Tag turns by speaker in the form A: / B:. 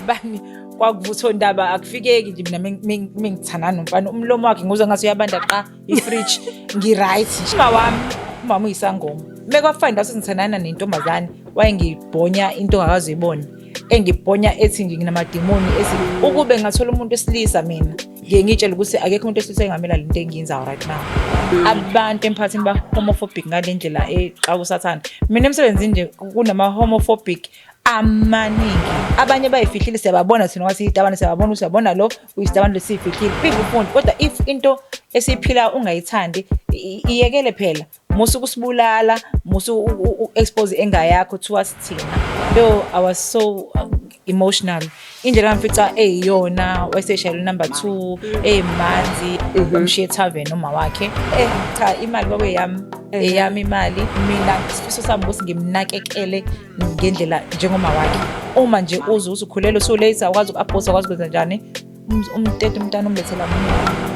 A: bani kwakuvuthwa ndaba akufikeki nje mina mengithandana nomfana umlomo wakhe ngizwe ngathi uyabanda qa ifridge ngi-right umama uyisangoma mekwafind out sengithandana nentombazane wayengibhonya into ongakazi uyibone engibhonya ethi nginamadimoni ukube ngathola umuntu wesilisa mina ngiye ngitshela ukuthi akekho umuntu wesilisa engamela lento engiyenzayo right now. Abantu emphakathini ba-homophobic ngale ndlela exa kusathana. Mina emsebenzini nje kunama-homophobic amaningi. Abanye bayifihlile siyababona thina wathi itabane siyababona ukuthi uyabona lo uyisitabane lesifihlile. Phinde ufunde kodwa if into esiphila ungayithandi iyekele phela. Musu kusibulala, musu expose engayakho towards thina. Yo, I was so emotional. Indlela mfica eyiyona wayeseshayela number 2 emanzi umshiye tavern noma wakhe. Cha imali kwabe eyami imali mina isifiso sami ukuthi ngimnakekele ngendlela njengoma wakhe. Uma nje uze ukhulelwe so later ukwazi uku-abort ukwazi ukwenza njani umntwana umlethela mina.